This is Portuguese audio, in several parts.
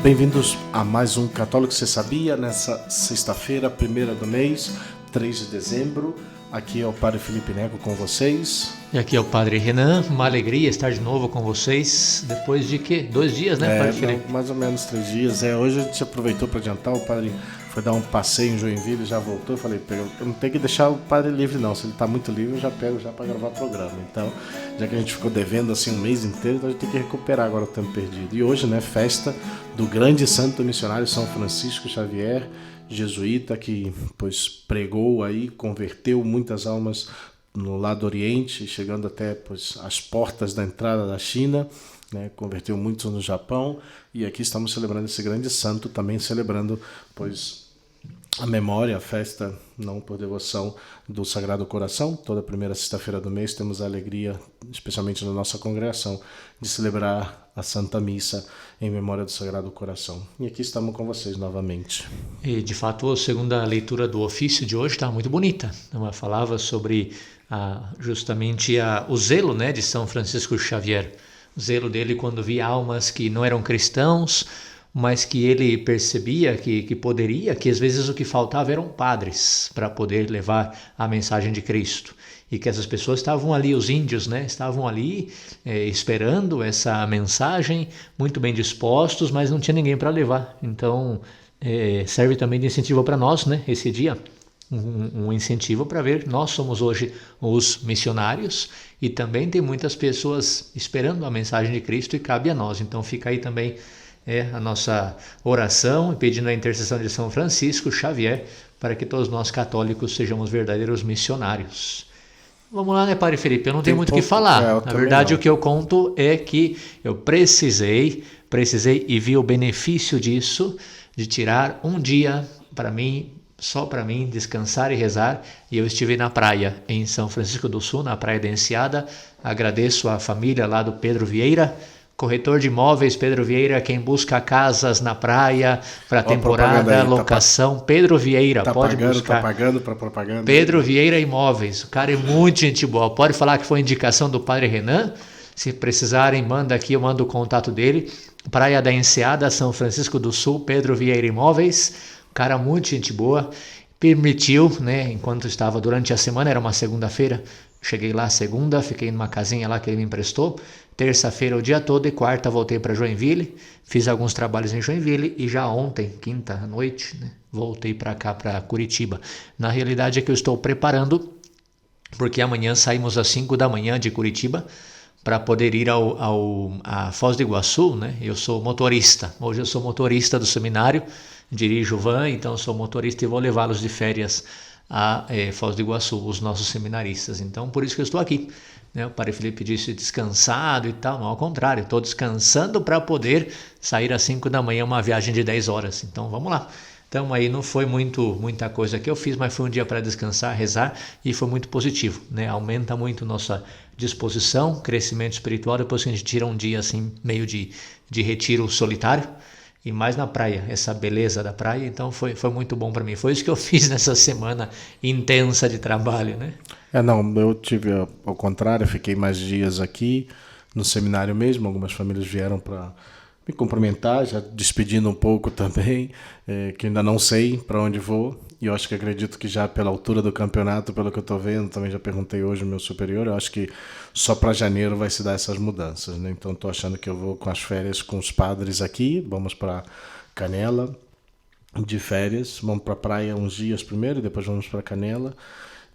Bem-vindos a mais um Católico Você Sabia, nessa sexta-feira, 1ª do mês, 3 de dezembro. Aqui é o Padre Felipe Neco com vocês. E aqui é o Padre Renan, uma alegria estar de novo com vocês, depois de 2 dias, né, Padre Felipe? Mais ou menos 3 dias. Hoje a gente aproveitou para adiantar, o Padre foi dar um passeio em Joinville, já voltou. Eu falei, eu não tenho que deixar o Padre livre não, se ele está muito livre eu já pego já para gravar o programa. Então, já que a gente ficou devendo assim um mês inteiro, então a gente tem que recuperar agora o tempo perdido. E hoje, né, festa do grande santo missionário São Francisco Xavier, jesuíta, que pois pregou aí, converteu muitas almas no lado oriente, chegando até pois as portas da entrada da China, né, converteu muitos no Japão, e aqui estamos celebrando esse grande santo, também celebrando pois a memória, a festa, não por devoção, do Sagrado Coração. Toda primeira sexta-feira do mês temos a alegria, especialmente na nossa congregação, de celebrar a Santa Missa em memória do Sagrado Coração. E aqui estamos com vocês novamente. E, de fato, a segunda leitura do ofício de hoje está muito bonita. Ela falava sobre justamente o zelo, né, de São Francisco Xavier. O zelo dele quando via almas que não eram cristãos, mas que ele percebia que poderia, que às vezes o que faltava eram padres para poder levar a mensagem de Cristo. E que essas pessoas estavam ali, os índios, né? Estavam ali esperando essa mensagem, muito bem dispostos, mas não tinha ninguém para levar. Então, serve também de incentivo para nós, né? Esse dia, um incentivo para ver, nós somos hoje os missionários e também tem muitas pessoas esperando a mensagem de Cristo e cabe a nós. Então, fica aí também a nossa oração e pedindo a intercessão de São Francisco Xavier para que todos nós católicos sejamos verdadeiros missionários. Vamos lá, né, Padre Felipe? Eu não tenho muito o que falar. Na verdade, o que eu conto é que eu precisei e vi o benefício disso, de tirar um dia para mim, só para mim, descansar e rezar. E eu estive na praia, em São Francisco do Sul, na Praia da Enseada. Agradeço a família lá do Pedro Vieira, corretor de imóveis Pedro Vieira, quem busca casas na praia para temporada, locação, Pedro Vieira, pode buscar. Tá pagando para propaganda. Pedro Vieira Imóveis, o cara é muito gente boa, pode falar que foi indicação do Padre Renan, se precisarem, manda aqui, eu mando o contato dele, Praia da Enseada, São Francisco do Sul, Pedro Vieira Imóveis, cara muito gente boa, permitiu, né, enquanto estava durante a semana, era uma segunda-feira, cheguei lá segunda, fiquei numa casinha lá que ele me emprestou, terça-feira o dia todo e quarta voltei para Joinville, fiz alguns trabalhos em Joinville e já ontem, quinta à noite, né, voltei para cá, para Curitiba. Na realidade é que eu estou preparando, porque amanhã saímos às 5 da manhã de Curitiba para poder ir a Foz do Iguaçu, né? Eu sou motorista, hoje eu sou motorista do seminário, dirijo van, então sou motorista e vou levá-los de férias a Foz do Iguaçu, os nossos seminaristas. Então, por isso que eu estou aqui. Né? O Padre Felipe disse descansado e tal, não, ao contrário, estou descansando para poder sair às 5 da manhã, uma viagem de 10 horas. Então, vamos lá. Então, aí não foi muita coisa que eu fiz, mas foi um dia para descansar, rezar, e foi muito positivo. Né? Aumenta muito nossa disposição, crescimento espiritual, depois que a gente tira um dia assim, meio de retiro solitário, e mais na praia, essa beleza da praia, então foi muito bom para mim. Foi isso que eu fiz nessa semana intensa de trabalho, né? Eu tive ao contrário, fiquei mais dias aqui no seminário mesmo, algumas famílias vieram para me cumprimentar, já despedindo um pouco também, que ainda não sei para onde vou, e eu acredito que já pela altura do campeonato, pelo que eu estou vendo, também já perguntei hoje ao meu superior, eu acho que só para janeiro vai se dar essas mudanças, né? Então estou achando que eu vou com as férias com os padres aqui, vamos para Canela de férias, vamos para a praia uns dias primeiro, e depois vamos para Canela,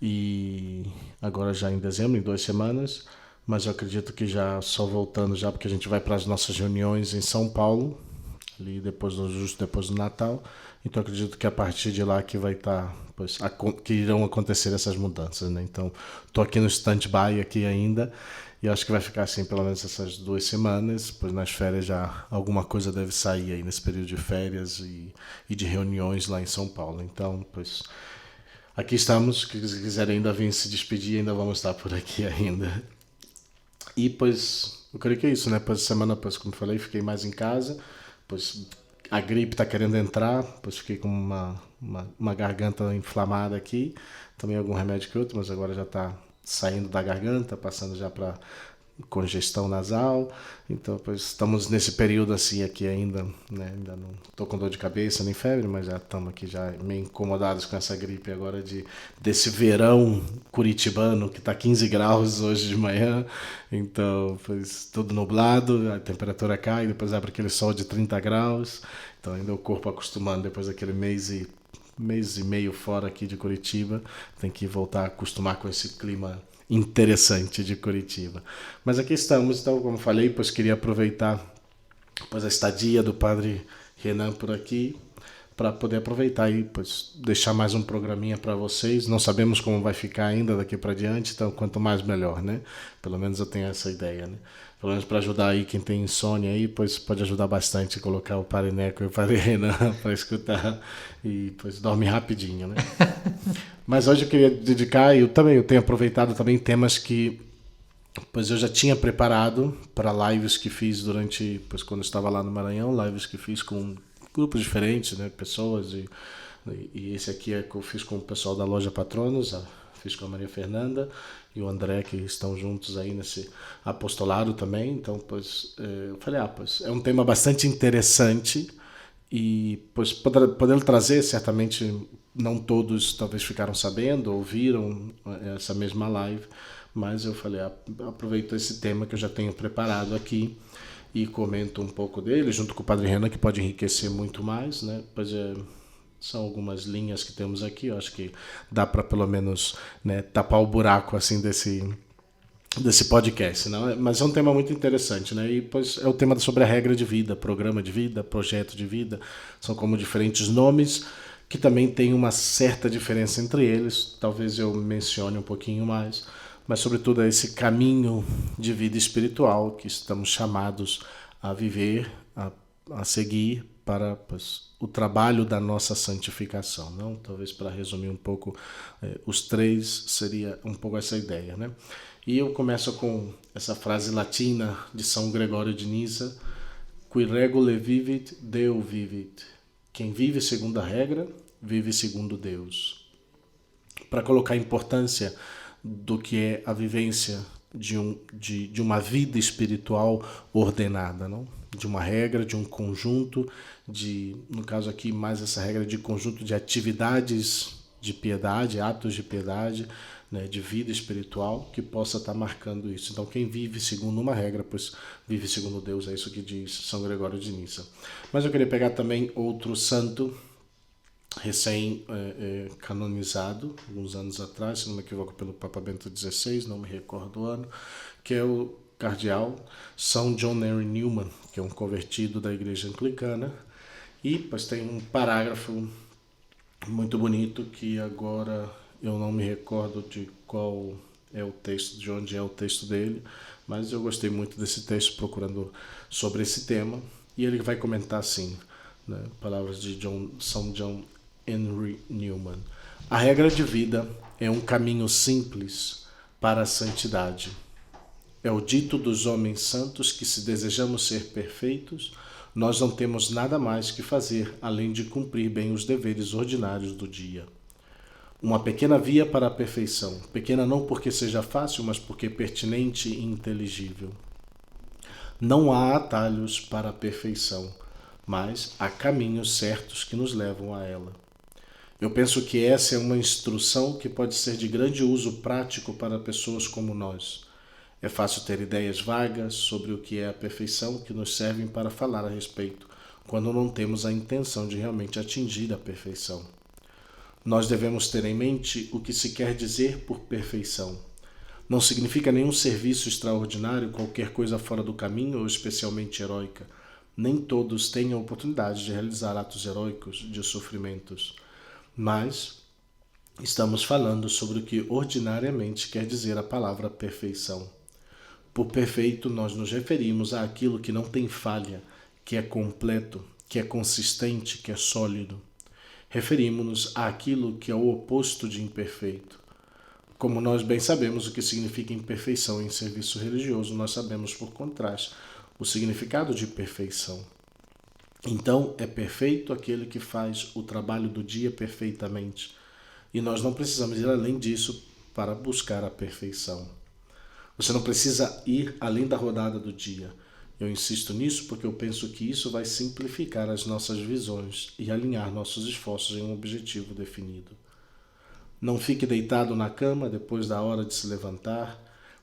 e agora já em dezembro, em 2 semanas, mas eu acredito que já só voltando já, porque a gente vai para as nossas reuniões em São Paulo, ali justo depois do Natal, então eu acredito que a partir de lá que vai estar, que irão acontecer essas mudanças, né? Então estou aqui no stand-by aqui ainda, e acho que vai ficar assim pelo menos essas 2 semanas, pois nas férias já alguma coisa deve sair aí nesse período de férias e de reuniões lá em São Paulo, então pois aqui estamos, se quiserem ainda vir se despedir, ainda vamos estar por aqui ainda. E, pois, eu creio que é isso, né? Pois, semana, pois, como eu falei, fiquei mais em casa, pois a gripe está querendo entrar, pois fiquei com uma garganta inflamada aqui, tomei algum remédio que outro, mas agora já está saindo da garganta, passando já para congestão nasal. Então, pois, estamos nesse período assim aqui ainda, né? Ainda não estou com dor de cabeça nem febre, mas já estamos aqui já meio incomodados com essa gripe agora desse verão curitibano que está 15 graus hoje de manhã. Então, pois, tudo nublado, a temperatura cai, depois abre aquele sol de 30 graus. Então, ainda o corpo acostumando depois daquele mês e meio fora aqui de Curitiba, tem que voltar a acostumar com esse clima interessante de Curitiba. Mas aqui estamos, então, como falei, pois queria aproveitar pois, a estadia do Padre Renan por aqui, para poder aproveitar e pois, deixar mais um programinha para vocês. Não sabemos como vai ficar ainda daqui para diante, então quanto mais melhor, né? Pelo menos eu tenho essa ideia, né? Pelo menos para ajudar aí quem tem insônia aí, pois pode ajudar bastante colocar o Padre Neco e o Padre Renan para escutar e pois dorme rapidinho, né? Mas hoje eu queria dedicar, eu tenho aproveitado também temas que pois eu já tinha preparado para lives que fiz durante, pois quando eu estava lá no Maranhão, lives que fiz com grupos diferentes, né, pessoas e esse aqui é que eu fiz com o pessoal da loja Patronos, fiz com a Maria Fernanda e o André, que estão juntos aí nesse apostolado também. Então, pois eu falei, pois é um tema bastante interessante e pois podendo trazer, certamente não todos talvez ficaram sabendo ou viram essa mesma live, mas eu falei, aproveito esse tema que eu já tenho preparado aqui e comento um pouco dele, junto com o Padre Renan, que pode enriquecer muito mais, né? Pois são algumas linhas que temos aqui, eu acho que dá para pelo menos, né, tapar o buraco assim desse podcast, não? Mas é um tema muito interessante, né? E pois é o tema sobre a regra de vida, programa de vida, projeto de vida, são como diferentes nomes que também tem uma certa diferença entre eles, talvez eu mencione um pouquinho mais, mas sobretudo é esse caminho de vida espiritual que estamos chamados a viver, a seguir para pois, o trabalho da nossa santificação. Não? Talvez para resumir um pouco, os três seria um pouco essa ideia. Né? E eu começo com essa frase latina de São Gregório de Nisa, Qui regule vivit, Deo vivit. Quem vive segundo a regra, vive segundo Deus. Para colocar a importância do que é a vivência de uma vida espiritual ordenada, não? De uma regra, de um conjunto, no caso aqui mais essa regra de conjunto de atividades de piedade, atos de piedade, né, de vida espiritual, que possa estar marcando isso. Então quem vive segundo uma regra, pois vive segundo Deus, é isso que diz São Gregório de Nissa. Mas eu queria pegar também outro santo, recém-canonizado, alguns anos atrás, se não me equivoco, pelo Papa Bento XVI, não me recordo o ano, que é o cardeal São John Henry Newman, que é um convertido da Igreja Anglicana, e pois tem um parágrafo muito bonito que agora eu não me recordo de qual é o texto, de onde é o texto dele, mas eu gostei muito desse texto procurando sobre esse tema, e ele vai comentar assim, né, palavras de São John Henry Newman. A regra de vida é um caminho simples para a santidade. É o dito dos homens santos que, se desejamos ser perfeitos, nós não temos nada mais que fazer além de cumprir bem os deveres ordinários do dia. Uma pequena via para a perfeição, pequena não porque seja fácil, mas porque pertinente e inteligível. Não há atalhos para a perfeição, mas há caminhos certos que nos levam a ela. Eu penso que essa é uma instrução que pode ser de grande uso prático para pessoas como nós. É fácil ter ideias vagas sobre o que é a perfeição que nos servem para falar a respeito, quando não temos a intenção de realmente atingir a perfeição. Nós devemos ter em mente o que se quer dizer por perfeição. Não significa nenhum serviço extraordinário, qualquer coisa fora do caminho ou especialmente heróica. Nem todos têm a oportunidade de realizar atos heróicos de sofrimentos. Mas estamos falando sobre o que ordinariamente quer dizer a palavra perfeição. Por perfeito, nós nos referimos àquilo que não tem falha, que é completo, que é consistente, que é sólido. Referimos-nos àquilo que é o oposto de imperfeito. Como nós bem sabemos o que significa imperfeição em serviço religioso, nós sabemos, por contraste, o significado de perfeição. Então, é perfeito aquele que faz o trabalho do dia perfeitamente. E nós não precisamos ir além disso para buscar a perfeição. Você não precisa ir além da rodada do dia. Eu insisto nisso porque eu penso que isso vai simplificar as nossas visões e alinhar nossos esforços em um objetivo definido. Não fique deitado na cama depois da hora de se levantar.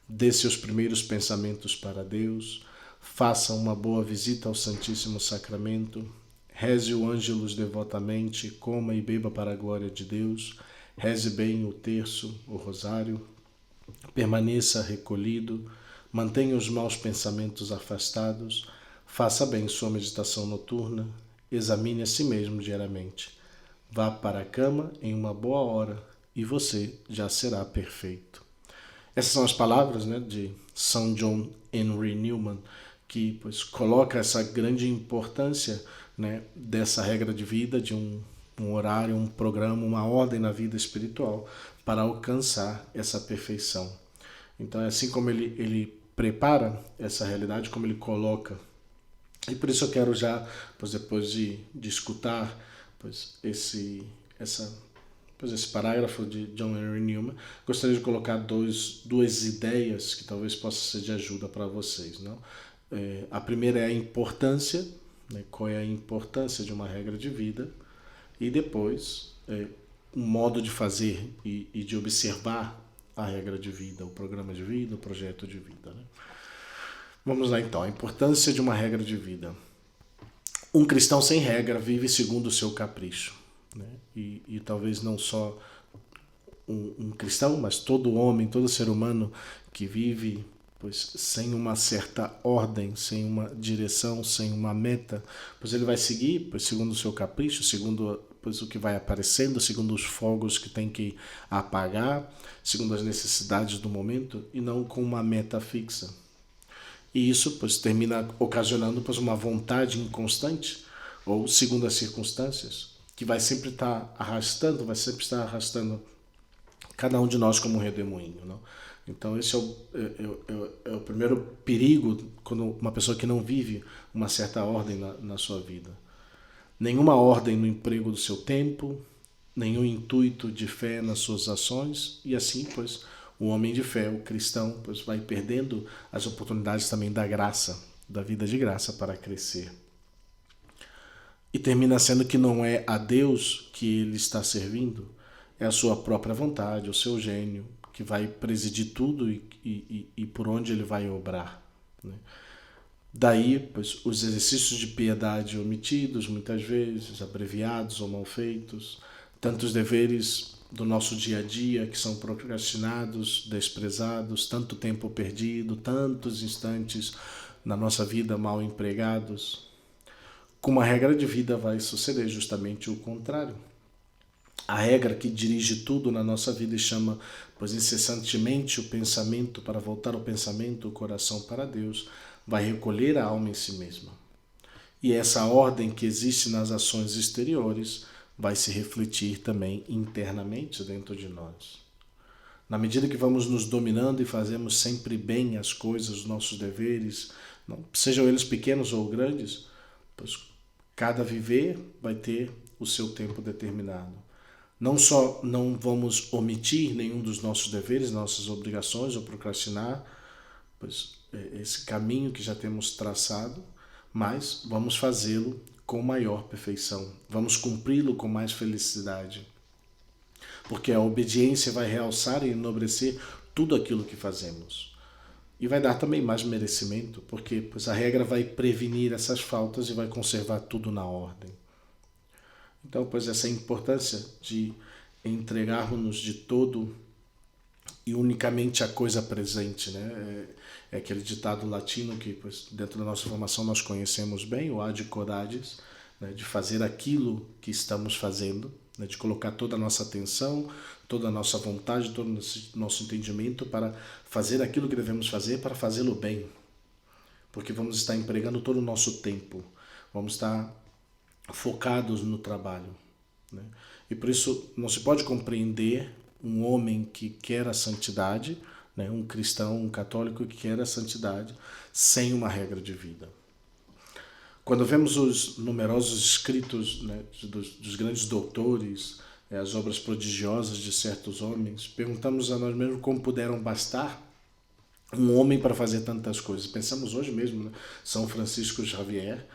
Dê seus primeiros pensamentos para Deus. Faça uma boa visita ao Santíssimo Sacramento. Reze o Ângelus devotamente. Coma e beba para a glória de Deus. Reze bem o terço, o rosário. Permaneça recolhido. Mantenha os maus pensamentos afastados. Faça bem sua meditação noturna. Examine a si mesmo diariamente. Vá para a cama em uma boa hora e você já será perfeito. Essas são as palavras, né, de São John Henry Newman, que coloca essa grande importância, né, dessa regra de vida, de um horário, um programa, uma ordem na vida espiritual para alcançar essa perfeição. Então é assim como ele prepara essa realidade, como ele coloca. E por isso eu quero já, depois de escutar esse parágrafo de John Henry Newman, gostaria de colocar duas ideias que talvez possam ser de ajuda para vocês. Não? A primeira é a importância, né? Qual é a importância de uma regra de vida, e depois um modo de fazer e de observar a regra de vida, o programa de vida, o projeto de vida. Né? Vamos lá então, a importância de uma regra de vida. Um cristão sem regra vive segundo o seu capricho. Né? E talvez não só um cristão, mas todo homem, todo ser humano que vive sem uma certa ordem, sem uma direção, sem uma meta, ele vai seguir segundo o seu capricho, segundo o que vai aparecendo, segundo os fogos que tem que apagar, segundo as necessidades do momento, e não com uma meta fixa. E isso termina ocasionando uma vontade inconstante, ou segundo as circunstâncias, que vai sempre estar arrastando cada um de nós como um redemoinho. Não? Então esse é o primeiro perigo quando uma pessoa que não vive uma certa ordem na sua vida. Nenhuma ordem no emprego do seu tempo, nenhum intuito de fé nas suas ações, e assim, o homem de fé, o cristão, vai perdendo as oportunidades também da graça, da vida de graça para crescer. E termina sendo que não é a Deus que ele está servindo, é a sua própria vontade, o seu gênio, que vai presidir tudo e por onde ele vai obrar. Né? Daí, os exercícios de piedade omitidos, muitas vezes, abreviados ou mal feitos, tantos deveres do nosso dia a dia que são procrastinados, desprezados, tanto tempo perdido, tantos instantes na nossa vida mal empregados. Com uma regra de vida vai suceder justamente o contrário. A regra que dirige tudo na nossa vida e chama, incessantemente o pensamento, para voltar o pensamento, o coração para Deus, vai recolher a alma em si mesma. E essa ordem que existe nas ações exteriores vai se refletir também internamente dentro de nós. Na medida que vamos nos dominando e fazemos sempre bem as coisas, os nossos deveres, não, sejam eles pequenos ou grandes, cada viver vai ter o seu tempo determinado. Não só não vamos omitir nenhum dos nossos deveres, nossas obrigações, ou procrastinar esse caminho que já temos traçado, mas vamos fazê-lo com maior perfeição. Vamos cumpri-lo com mais felicidade. Porque a obediência vai realçar e enobrecer tudo aquilo que fazemos. E vai dar também mais merecimento, porque a regra vai prevenir essas faltas e vai conservar tudo na ordem. Então, essa importância de entregarmos-nos de todo e unicamente a coisa presente, né? É aquele ditado latino que, dentro da nossa formação, nós conhecemos bem, o ad cordades, né? De fazer aquilo que estamos fazendo, né? De colocar toda a nossa atenção, toda a nossa vontade, todo o nosso entendimento para fazer aquilo que devemos fazer, para fazê-lo bem. Porque vamos estar empregando todo o nosso tempo, vamos estar focados no trabalho. Né? E por isso não se pode compreender um homem que quer a santidade, né? Um cristão, um católico que quer a santidade, sem uma regra de vida. Quando vemos os numerosos escritos, né, dos grandes doutores, as obras prodigiosas de certos homens, perguntamos a nós mesmos como puderam bastar um homem para fazer tantas coisas. Pensamos hoje mesmo, né? São Francisco Xavier,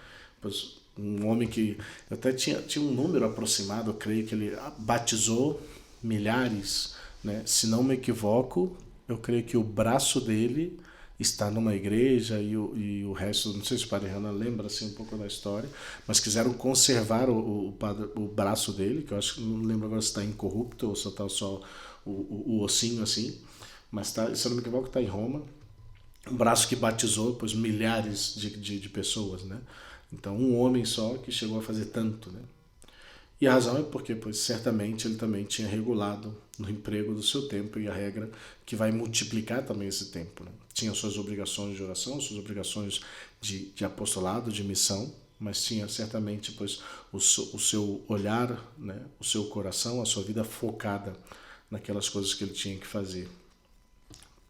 pois um homem que até tinha um número aproximado, eu creio que ele batizou milhares, né? Se não me equivoco, eu creio que o braço dele está numa igreja e o resto, não sei se o Padre Renan lembra assim, um pouco da história, mas quiseram conservar o braço dele, que eu acho que não lembro agora se está incorrupto ou se está só o ossinho assim, mas tá, se eu não me equivoco está em Roma, um braço que batizou pois, milhares de pessoas, né? Então um homem só que chegou a fazer tanto, né? E a razão é porque, pois, certamente ele também tinha regulado no emprego do seu tempo e a regra que vai multiplicar também esse tempo. Né? Tinha suas obrigações de oração, suas obrigações de apostolado, de missão, mas tinha certamente, pois, o seu olhar, né? O seu coração, a sua vida focada naquelas coisas que ele tinha que fazer.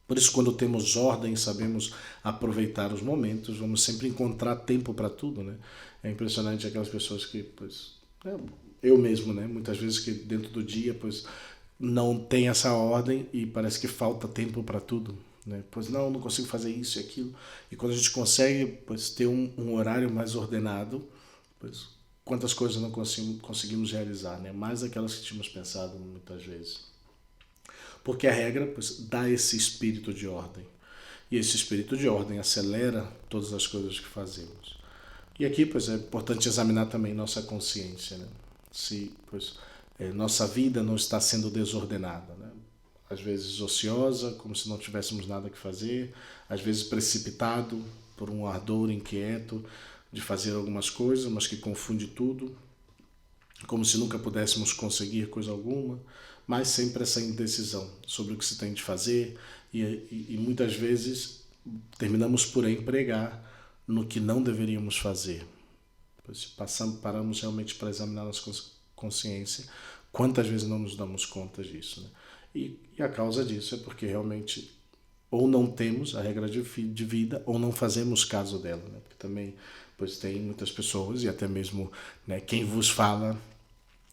Por isso, quando temos ordem, sabemos aproveitar os momentos, vamos sempre encontrar tempo para tudo, né? É impressionante aquelas pessoas que, pois, eu mesmo, né? Muitas vezes que dentro do dia, pois, não tem essa ordem e parece que falta tempo para tudo, né? Pois não consigo fazer isso e aquilo. E quando a gente consegue, pois, ter um horário mais ordenado, pois, quantas coisas não conseguimos realizar, né? Mais daquelas que tínhamos pensado muitas vezes. Porque a regra, pois, dá esse espírito de ordem. E esse espírito de ordem acelera todas as coisas que fazemos. E aqui, pois, é importante examinar também nossa consciência, né? Se, pois, nossa vida não está sendo desordenada, né? Às vezes ociosa, como se não tivéssemos nada que fazer, às vezes precipitado por um ardor inquieto de fazer algumas coisas, mas que confunde tudo, como se nunca pudéssemos conseguir coisa alguma, mas sempre essa indecisão sobre o que se tem de fazer e muitas vezes terminamos por empregar no que não deveríamos fazer. Se paramos realmente para examinar nossa consciência, quantas vezes não nos damos conta disso, né? E a causa disso é porque realmente ou não temos a regra de vida ou não fazemos caso dela, né? Porque também pois tem muitas pessoas e até mesmo, né, quem vos fala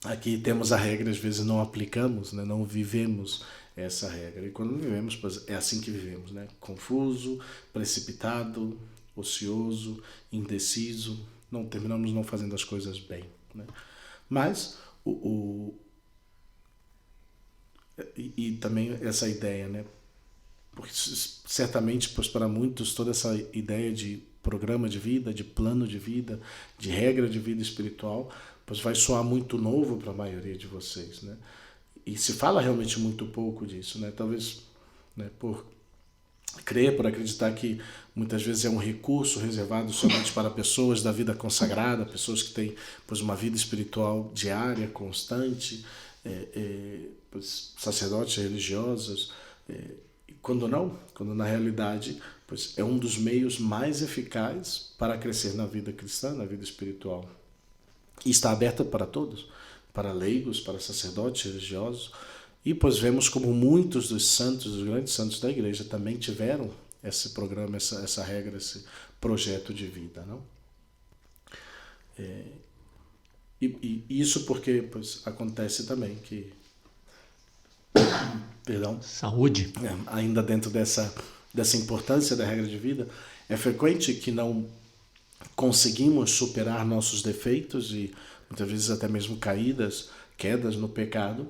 aqui temos a regra, às vezes não aplicamos, né? Não vivemos essa regra. E quando vivemos, pois é assim que vivemos, né? Confuso, precipitado, ocioso, indeciso, não terminamos não fazendo as coisas bem, né? Mas e também essa ideia, né? Porque certamente, pois para muitos toda essa ideia de programa de vida, de plano de vida, de regra de vida espiritual, pois vai soar muito novo para a maioria de vocês, né? E se fala realmente muito pouco disso, né? Talvez, né, por crer, por acreditar que muitas vezes é um recurso reservado somente para pessoas da vida consagrada, pessoas que têm pois, uma vida espiritual diária, constante, pois, sacerdotes religiosos, quando não, quando na realidade pois, é um dos meios mais eficazes para crescer na vida cristã, na vida espiritual. E está aberta para todos, para leigos, para sacerdotes religiosos. E pois vemos como muitos dos santos, os grandes santos da igreja, também tiveram esse programa, essa regra, esse projeto de vida, não? E isso porque pois, acontece também que, perdão, Saúde. Ainda dentro dessa importância da regra de vida, é frequente que não conseguimos superar nossos defeitos e muitas vezes até mesmo quedas no pecado,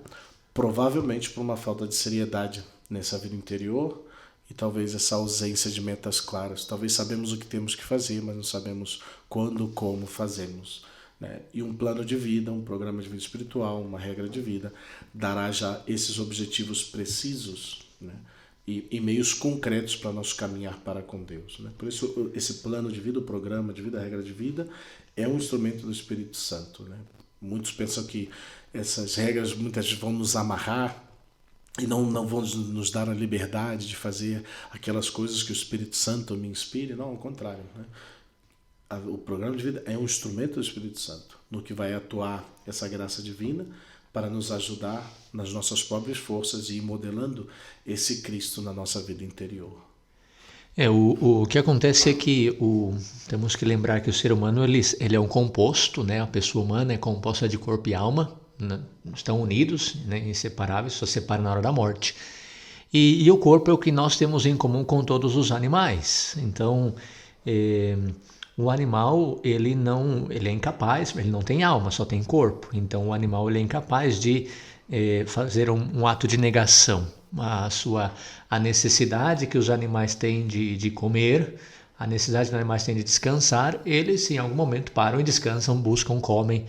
provavelmente por uma falta de seriedade nessa vida interior e talvez essa ausência de metas claras. Talvez sabemos o que temos que fazer, mas não sabemos quando, como fazemos, né? E um plano de vida, um programa de vida espiritual, uma regra de vida, dará já esses objetivos precisos, né? E meios concretos para nosso caminhar para com Deus, né? Por isso, esse plano de vida, o programa de vida, a regra de vida, é um instrumento do Espírito Santo, né? Muitos pensam que essas regras muitas vezes vão nos amarrar e não vão nos dar a liberdade de fazer aquelas coisas que o Espírito Santo me inspire. Não, ao contrário, né? O programa de vida é um instrumento do Espírito Santo, no que vai atuar essa graça divina para nos ajudar nas nossas próprias forças e ir modelando esse Cristo na nossa vida interior. O que acontece é que temos que lembrar que o ser humano ele é um composto, né? A pessoa humana é composta de corpo e alma, né? Estão unidos, né? Inseparáveis, só separam na hora da morte. E o corpo é o que nós temos em comum com todos os animais. Então, o animal, ele é incapaz, ele não tem alma, só tem corpo. Então, o animal ele é incapaz de fazer um ato de negação. A necessidade que os animais têm de comer, a necessidade que os animais têm de descansar, eles em algum momento param e descansam, buscam, comem,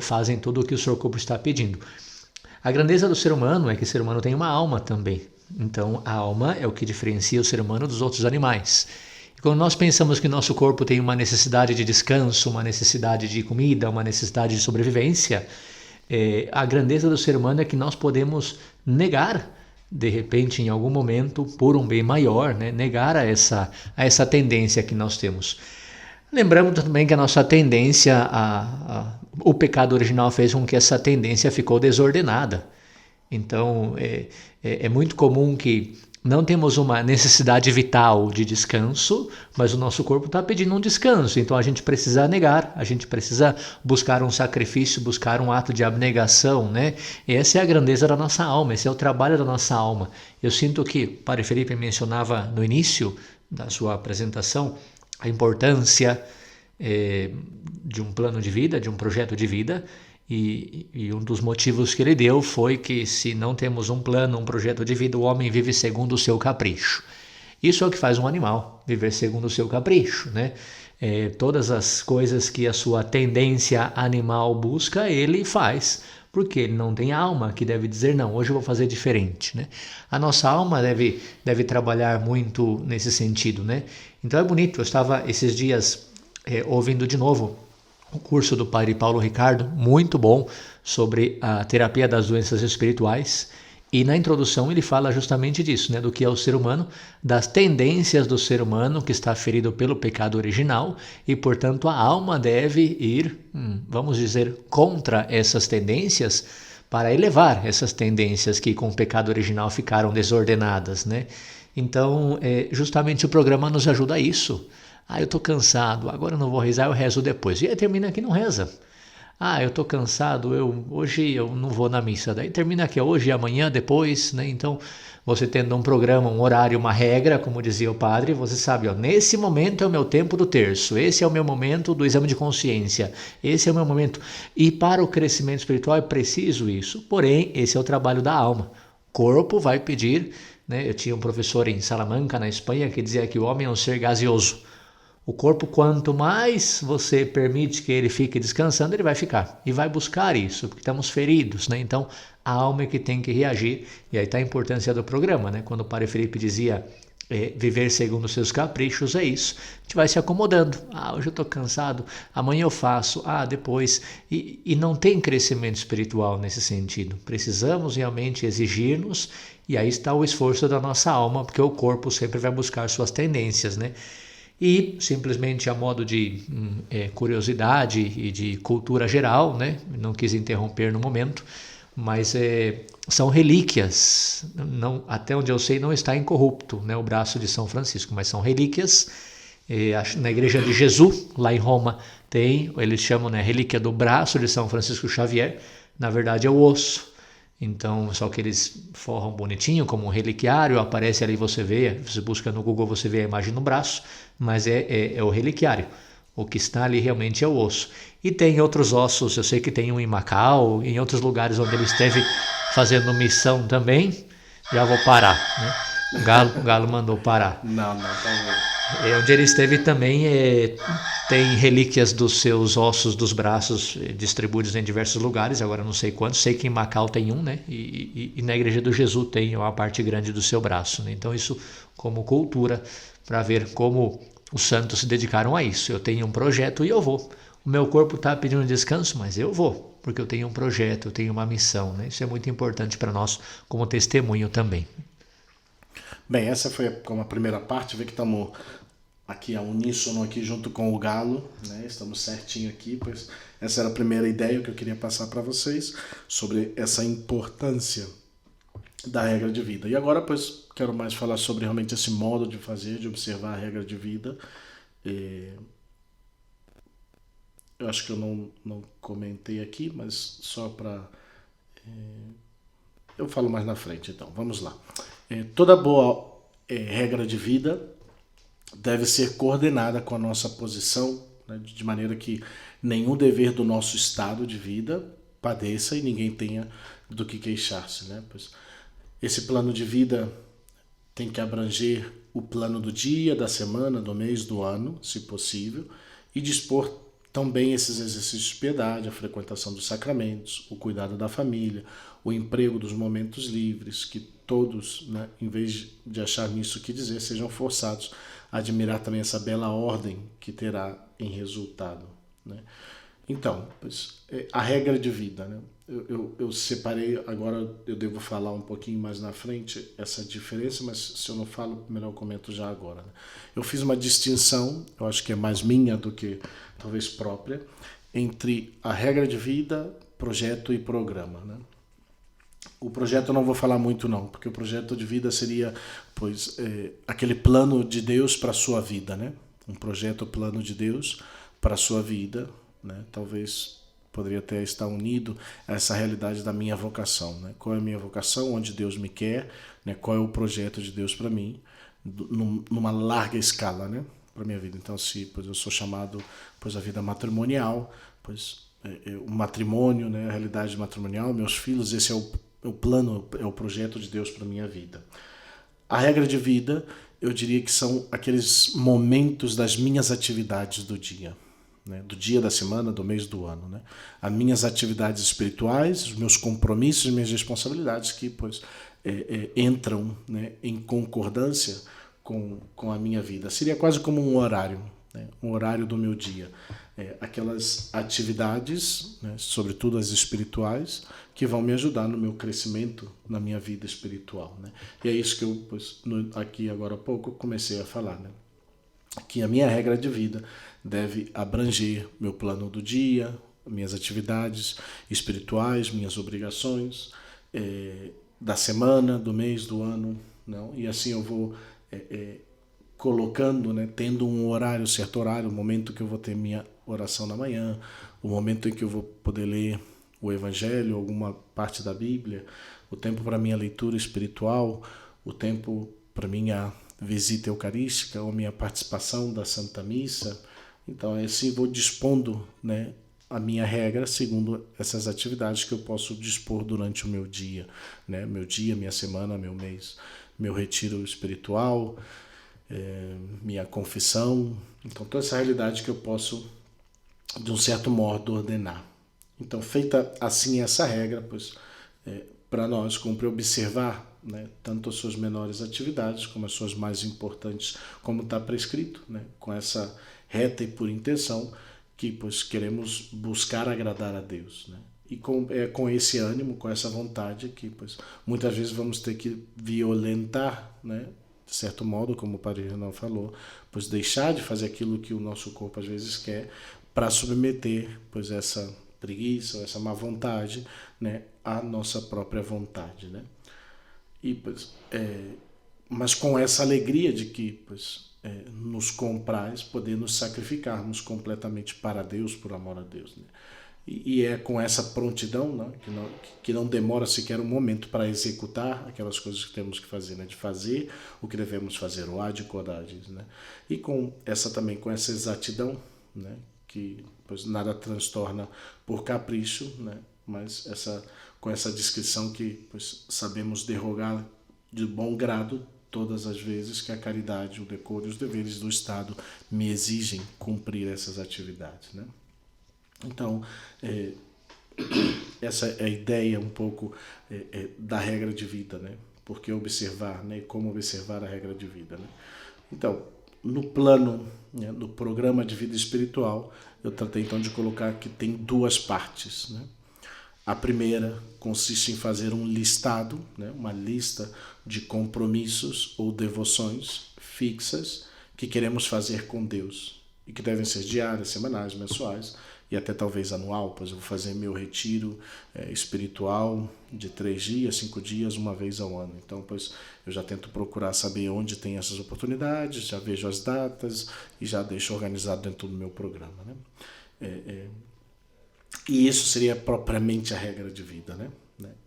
fazem tudo o que o seu corpo está pedindo. A grandeza do ser humano é que o ser humano tem uma alma também. Então, a alma é o que diferencia o ser humano dos outros animais. E quando nós pensamos que nosso corpo tem uma necessidade de descanso, uma necessidade de comida, uma necessidade de sobrevivência, a grandeza do ser humano é que nós podemos negar, de repente, em algum momento, por um bem maior, né? Negar a essa tendência que nós temos. Lembramos também que a nossa tendência, o pecado original fez com que essa tendência ficou desordenada. Então, é muito comum que não temos uma necessidade vital de descanso, mas o nosso corpo está pedindo um descanso. Então, a gente precisa negar, a gente precisa buscar um sacrifício, buscar um ato de abnegação, né? E essa é a grandeza da nossa alma, esse é o trabalho da nossa alma. Eu sinto que o Padre Felipe mencionava no início da sua apresentação a importância de um plano de vida, de um projeto de vida, e um dos motivos que ele deu foi que se não temos um plano, um projeto de vida, o homem vive segundo o seu capricho. Isso é o que faz um animal, viver segundo o seu capricho, né? Todas as coisas que a sua tendência animal busca, ele faz, porque ele não tem alma que deve dizer, não, hoje eu vou fazer diferente, né? A nossa alma deve trabalhar muito nesse sentido, né? Então é bonito, eu estava esses dias ouvindo de novo o curso do Padre Paulo Ricardo, muito bom, sobre a terapia das doenças espirituais. E na introdução ele fala justamente disso, né, do que é o ser humano, das tendências do ser humano que está ferido pelo pecado original e, portanto, a alma deve ir, vamos dizer, contra essas tendências para elevar essas tendências que com o pecado original ficaram desordenadas, né? Então, justamente o programa nos ajuda a isso. Eu estou cansado, agora eu não vou rezar, eu rezo depois. E aí termina que não reza. Eu estou cansado, hoje eu não vou na missa. Daí termina que é hoje, amanhã, depois, né? Então, você tendo um programa, um horário, uma regra, como dizia o padre, você sabe, nesse momento é o meu tempo do terço, esse é o meu momento do exame de consciência, esse é o meu momento. E para o crescimento espiritual é preciso isso. Porém, esse é o trabalho da alma. O corpo vai pedir, né? Eu tinha um professor em Salamanca, na Espanha, que dizia que o homem é um ser gaseoso. O corpo, quanto mais você permite que ele fique descansando, ele vai ficar. E vai buscar isso, porque estamos feridos, né? Então, a alma é que tem que reagir. E aí está a importância do programa, né? Quando o Padre Felipe dizia viver segundo os seus caprichos, é isso. A gente vai se acomodando. Hoje eu estou cansado, amanhã eu faço, depois. E não tem crescimento espiritual nesse sentido. Precisamos realmente exigir-nos, e aí está o esforço da nossa alma, porque o corpo sempre vai buscar suas tendências, né? E simplesmente a modo de curiosidade e de cultura geral, né? Não quis interromper no momento, mas são relíquias. Não, até onde eu sei, não está incorrupto, né, o braço de São Francisco, mas são relíquias. Na igreja de Jesus, lá em Roma, tem, eles chamam, né, relíquia do braço de São Francisco Xavier. Na verdade é o osso. Então, só que eles forram bonitinho, como um reliquiário, aparece ali, você vê, você busca no Google, você vê a imagem no braço, mas é o reliquiário. O que está ali realmente é o osso. E tem outros ossos, eu sei que tem um em Macau, em outros lugares onde ele esteve fazendo missão também. Já vou parar, né? O Galo mandou parar. Não, tá bom. Onde ele esteve também tem relíquias dos seus ossos dos braços distribuídos em diversos lugares, agora não sei quantos, sei que em Macau tem um, né? E na igreja do Jesus tem uma parte grande do seu braço, né? Então isso como cultura, para ver como os santos se dedicaram a isso. Eu tenho um projeto e eu vou. O meu corpo está pedindo descanso, mas eu vou, porque eu tenho um projeto, eu tenho uma missão, né? Isso é muito importante para nós como testemunho também. Bem, essa foi como a primeira parte, vê que estamos aqui a uníssono aqui junto com o Galo, né? Estamos certinho aqui, pois essa era a primeira ideia que eu queria passar para vocês sobre essa importância da regra de vida. E agora, pois, quero mais falar sobre realmente esse modo de fazer, de observar a regra de vida. Eu acho que eu não comentei aqui, mas só para... eu falo mais na frente, então. Vamos lá. Toda boa regra de vida deve ser coordenada com a nossa posição, né, de maneira que nenhum dever do nosso estado de vida padeça e ninguém tenha do que queixar-se, né? Pois esse plano de vida tem que abranger o plano do dia, da semana, do mês, do ano, se possível, e dispor também esses exercícios de piedade, a frequentação dos sacramentos, o cuidado da família, o emprego dos momentos livres, que todos, né, em vez de achar nisso o que dizer, sejam forçados a admirar também essa bela ordem que terá em resultado, né? Então, pois, a regra de vida, né? Eu separei, agora eu devo falar um pouquinho mais na frente essa diferença, mas se eu não falo, melhor eu comento já agora, né? Eu fiz uma distinção, eu acho que é mais minha do que talvez própria, entre a regra de vida, projeto e programa, né? O projeto eu não vou falar muito não, porque o projeto de vida seria, pois, aquele plano de Deus para a sua vida, né? Um projeto, plano de Deus para a sua vida, né? Talvez poderia até estar unido a essa realidade da minha vocação, né? Qual é a minha vocação, onde Deus me quer, né? Qual é o projeto de Deus para mim, numa larga escala, né? Para minha vida. Então, se pois eu sou chamado, pois a vida matrimonial, pois o matrimônio, né? A realidade matrimonial, meus filhos, esse é o plano, é o projeto de Deus para minha vida. A regra de vida, eu diria que são aqueles momentos das minhas atividades do dia, né? Do dia, da semana, do mês, do ano, né? As minhas atividades espirituais, os meus compromissos, minhas responsabilidades que, pois, entram, né, em concordância com a minha vida. Seria quase como um horário, né? Um horário do meu dia. Aquelas atividades, né, sobretudo as espirituais, que vão me ajudar no meu crescimento na minha vida espiritual, né? E é isso que eu, pois, aqui agora há pouco, comecei a falar, né? Que a minha regra de vida deve abranger meu plano do dia, minhas atividades espirituais, minhas obrigações, da semana, do mês, do ano, não? E assim eu vou colocando, né, tendo um horário, certo horário, o momento que eu vou ter minha oração na manhã, o momento em que eu vou poder ler o Evangelho, alguma parte da Bíblia, o tempo para minha leitura espiritual, o tempo para minha visita eucarística ou minha participação da Santa Missa. Então, assim vou dispondo, né, a minha regra segundo essas atividades que eu posso dispor durante o meu dia, né? Meu dia, minha semana, meu mês, meu retiro espiritual, minha confissão. Então, toda essa realidade que eu posso, de um certo modo, ordenar. Então, feita assim essa regra, pois para nós cumpre observar, né, tanto as suas menores atividades como as suas mais importantes, como está prescrito, né, com essa reta e pura intenção que, pois, queremos buscar agradar a Deus, né? E com esse ânimo, com essa vontade que, pois, muitas vezes vamos ter que violentar, né, de certo modo, como o Padre Renan falou, pois deixar de fazer aquilo que o nosso corpo às vezes quer para submeter, pois, essa preguiça, essa má vontade, né, à nossa própria vontade, né? E, pois, mas com essa alegria de que, pois, nos comprais poder nos sacrificarmos completamente para Deus, por amor a Deus, né? E é com essa prontidão, né, que não demora sequer um momento para executar aquelas coisas que temos que fazer, né, de fazer o que devemos fazer, o ad coragens, né? E com essa exatidão, né, que, pois, nada transtorna por capricho, né, mas com essa descrição que, pois, sabemos derrogar de bom grado todas as vezes que a caridade, o decoro e os deveres do Estado me exigem cumprir essas atividades, né? Então, essa é a ideia um pouco da regra de vida, né? Porque observar, né? Como observar a regra de vida, né? Então, no plano, né, no programa de vida espiritual, eu tratei então de colocar que tem duas partes, né? A primeira consiste em fazer um listado, né, uma lista de compromissos ou devoções fixas que queremos fazer com Deus e que devem ser diárias, semanais, mensuais e até talvez anual, pois eu vou fazer meu retiro espiritual de 3 dias, 5 dias, uma vez ao ano. Então, pois eu já tento procurar saber onde tem essas oportunidades, já vejo as datas e já deixo organizado dentro do meu programa, né? E isso seria propriamente a regra de vida, né?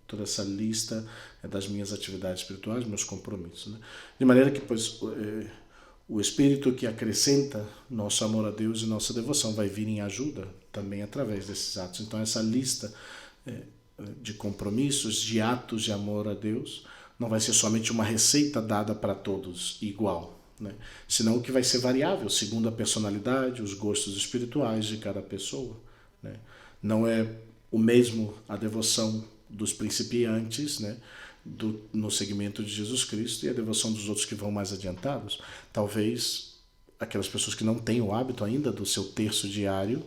toda essa lista das minhas atividades espirituais, meus compromissos, né? De maneira que, pois, o Espírito que acrescenta nosso amor a Deus e nossa devoção vai vir em ajuda também através desses atos. Então, essa lista de compromissos, de atos de amor a Deus, não vai ser somente uma receita dada para todos igual, né? Senão que vai ser variável segundo a personalidade, os gostos espirituais de cada pessoa, né? Não é o mesmo a devoção dos principiantes, né, no segmento de Jesus Cristo, e a devoção dos outros que vão mais adiantados. Talvez aquelas pessoas que não têm o hábito ainda do seu terço diário,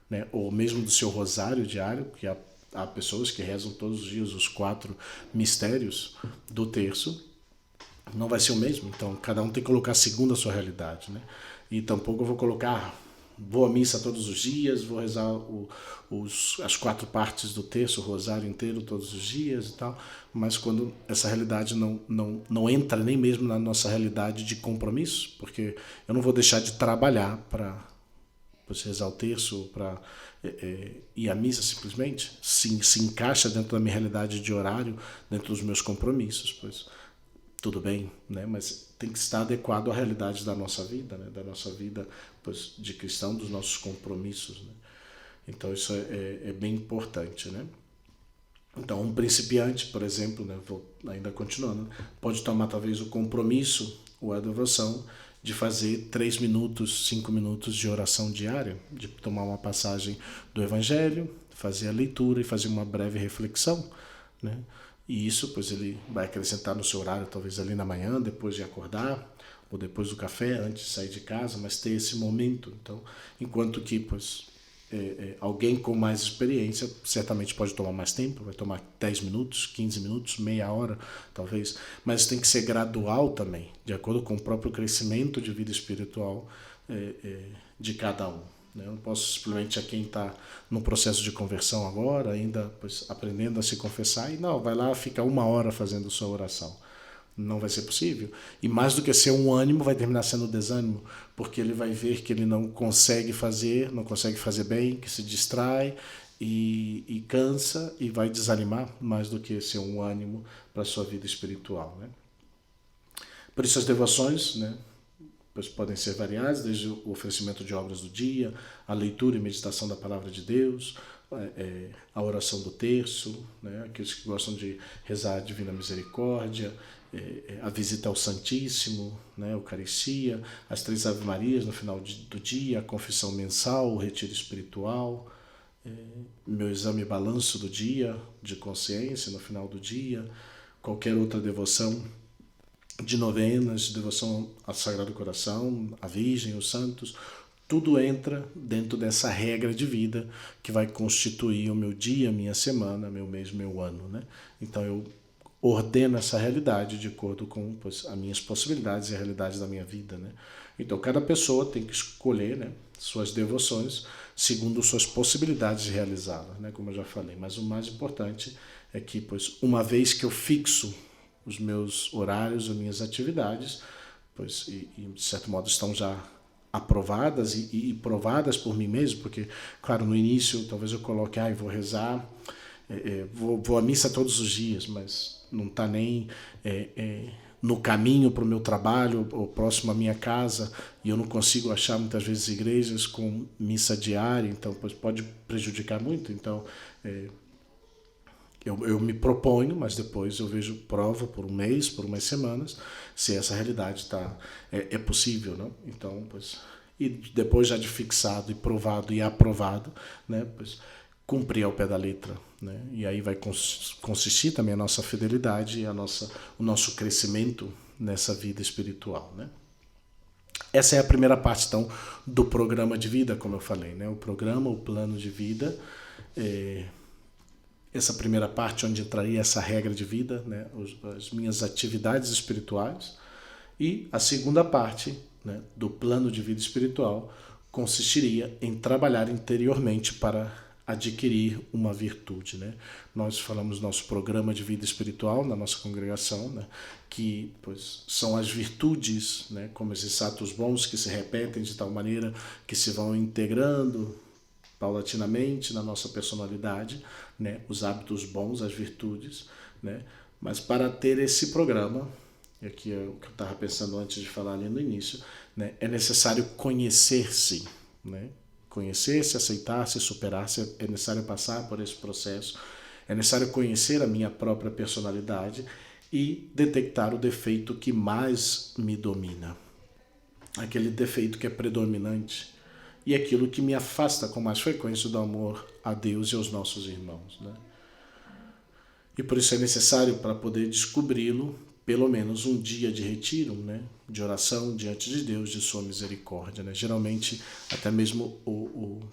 né, ou mesmo do seu rosário diário, porque há pessoas que rezam todos os dias os 4 mistérios do terço, não vai ser o mesmo. Então, cada um tem que colocar segundo a sua realidade, né? E tampouco eu vou colocar, vou à missa todos os dias, vou rezar as 4 partes do terço, o rosário inteiro todos os dias e tal, mas quando essa realidade não entra nem mesmo na nossa realidade de compromisso, porque eu não vou deixar de trabalhar para rezar o terço, para ir à missa simplesmente, se encaixa dentro da minha realidade de horário, dentro dos meus compromissos, pois tudo bem, né? Mas tem que estar adequado à realidade da nossa vida, né? Da nossa vida, pois, de cristão, dos nossos compromissos, né? Então isso é bem importante, né? Então um principiante, por exemplo, né, vou ainda continuando, né, pode tomar talvez o compromisso ou a devoção de fazer 3 minutos, 5 minutos de oração diária, de tomar uma passagem do Evangelho, fazer a leitura e fazer uma breve reflexão, né? E isso, pois, ele vai acrescentar no seu horário, talvez ali na manhã, depois de acordar, ou depois do café, antes de sair de casa, mas ter esse momento. Então, enquanto que, pois, alguém com mais experiência certamente pode tomar mais tempo, vai tomar 10 minutos, 15 minutos, meia hora, talvez, mas tem que ser gradual também, de acordo com o próprio crescimento de vida espiritual de cada um. Eu não posso simplesmente a quem está no processo de conversão agora, ainda pois, aprendendo a se confessar, e não, vai lá ficar 1 hora fazendo sua oração. Não vai ser possível. E mais do que ser um ânimo, vai terminar sendo desânimo, porque ele vai ver que ele não consegue fazer bem, que se distrai e cansa e vai desanimar, mais do que ser um ânimo para a sua vida espiritual, né? Por isso as devoções, né, podem ser variadas, desde o oferecimento de obras do dia, a leitura e meditação da palavra de Deus, a oração do terço, né? Aqueles que gostam de rezar a Divina Misericórdia, a visita ao Santíssimo, né? A Eucaristia, as 3 Ave-Marias no final do dia, a confissão mensal, o retiro espiritual, meu exame e balanço do dia, de consciência no final do dia, qualquer outra devoção de novenas, de devoção ao Sagrado Coração, à Virgem, os santos, tudo entra dentro dessa regra de vida que vai constituir o meu dia, minha semana, meu mês, meu ano, né? Então eu ordeno essa realidade de acordo com, pois, as minhas possibilidades e a realidade da minha vida, né? Então cada pessoa tem que escolher, né, suas devoções segundo suas possibilidades de realizá-las, né? Como eu já falei. Mas o mais importante é que, pois, uma vez que eu fixo os meus horários, as minhas atividades, pois, e de certo modo estão já aprovadas e provadas por mim mesmo, porque, claro, no início talvez eu coloque, vou rezar, vou à missa todos os dias, mas não está nem no caminho para o meu trabalho ou próximo à minha casa, e eu não consigo achar muitas vezes igrejas com missa diária, então pois, pode prejudicar muito. Então, eu me proponho, mas depois eu vejo prova por um mês, por umas semanas, se essa realidade é possível, não? Então, pois, e depois já de fixado e provado e aprovado, né, pois, cumprir ao pé da letra, né? E aí vai consistir também a nossa fidelidade e o nosso crescimento nessa vida espiritual, né? Essa é a primeira parte, então, do programa de vida, como eu falei, né? O programa, o plano de vida, essa primeira parte onde entraria essa regra de vida, né, as minhas atividades espirituais, e a segunda parte, né, do plano de vida espiritual consistiria em trabalhar interiormente para adquirir uma virtude, né? Nós falamos nosso programa de vida espiritual na nossa congregação, né, que pois, são as virtudes, né, como esses atos bons que se repetem de tal maneira que se vão integrando paulatinamente na nossa personalidade, né, os hábitos bons, as virtudes, né, mas para ter esse programa, e aqui é o que eu estava pensando antes de falar ali no início, né, é necessário conhecer-se, né, conhecer-se, aceitar-se, superar-se, é necessário passar por esse processo, é necessário conhecer a minha própria personalidade e detectar o defeito que mais me domina, aquele defeito que é predominante e aquilo que me afasta com mais frequência do amor a Deus e aos nossos irmãos, né? E por isso é necessário, para poder descobri-lo, pelo menos um dia de retiro, né? De oração diante de Deus, de sua misericórdia, né? Geralmente, até mesmo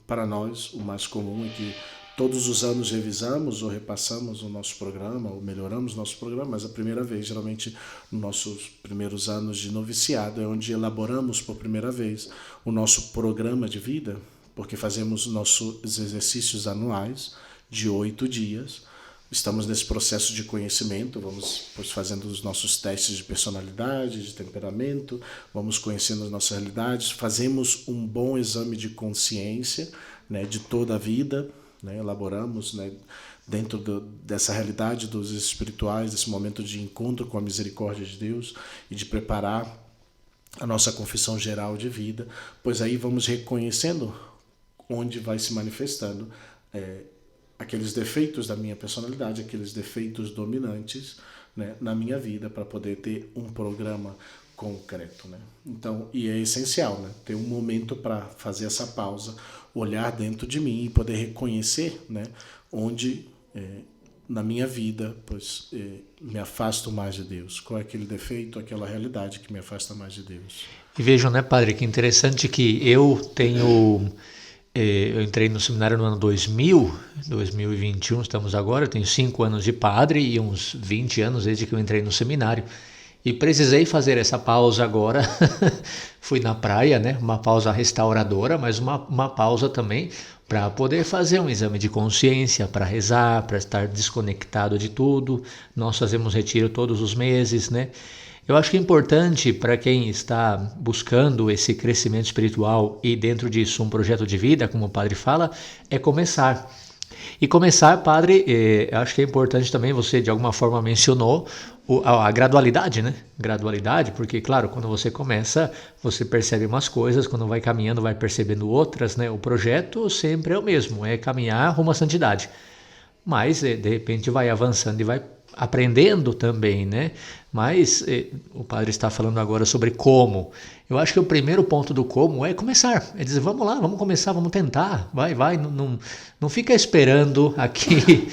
para nós, o mais comum é que todos os anos revisamos ou repassamos o nosso programa, ou melhoramos o nosso programa, mas a primeira vez, geralmente, nos nossos primeiros anos de noviciado, é onde elaboramos por primeira vez o nosso programa de vida, porque fazemos nossos exercícios anuais de 8 dias. Estamos nesse processo de conhecimento, vamos fazendo os nossos testes de personalidade, de temperamento, vamos conhecendo as nossas realidades, fazemos um bom exame de consciência, né, de toda a vida, né, elaboramos, né, dentro dessa realidade dos espirituais, desse momento de encontro com a misericórdia de Deus e de preparar a nossa confissão geral de vida, pois aí vamos reconhecendo onde vai se manifestando aqueles defeitos da minha personalidade, aqueles defeitos dominantes, né, na minha vida, para poder ter um programa concreto, né? Então, e é essencial, né, ter um momento para fazer essa pausa, olhar dentro de mim e poder reconhecer, né, onde na minha vida me afasto mais de Deus, qual é aquele defeito, aquela realidade que me afasta mais de Deus. E vejam, né, padre, que interessante que eu entrei no seminário no ano 2021, estamos agora, eu tenho 5 anos de padre e uns 20 anos desde que eu entrei no seminário. E precisei fazer essa pausa agora, fui na praia, né? Uma pausa restauradora, mas uma pausa também para poder fazer um exame de consciência, para rezar, para estar desconectado de tudo. Nós fazemos retiro todos os meses, né? Eu acho que é importante para quem está buscando esse crescimento espiritual e dentro disso um projeto de vida, como o padre fala, é começar. E começar, padre, acho que é importante também, você de alguma forma mencionou a gradualidade, né? Gradualidade, porque, claro, quando você começa, você percebe umas coisas, quando vai caminhando, vai percebendo outras, né? O projeto sempre é o mesmo, é caminhar rumo à santidade. Mas, de repente, vai avançando e vai aprendendo também, né? Mas o padre está falando agora sobre como. Eu acho que o primeiro ponto do como é começar, é dizer, vamos lá, vamos começar, vamos tentar, vai, não fica esperando aqui,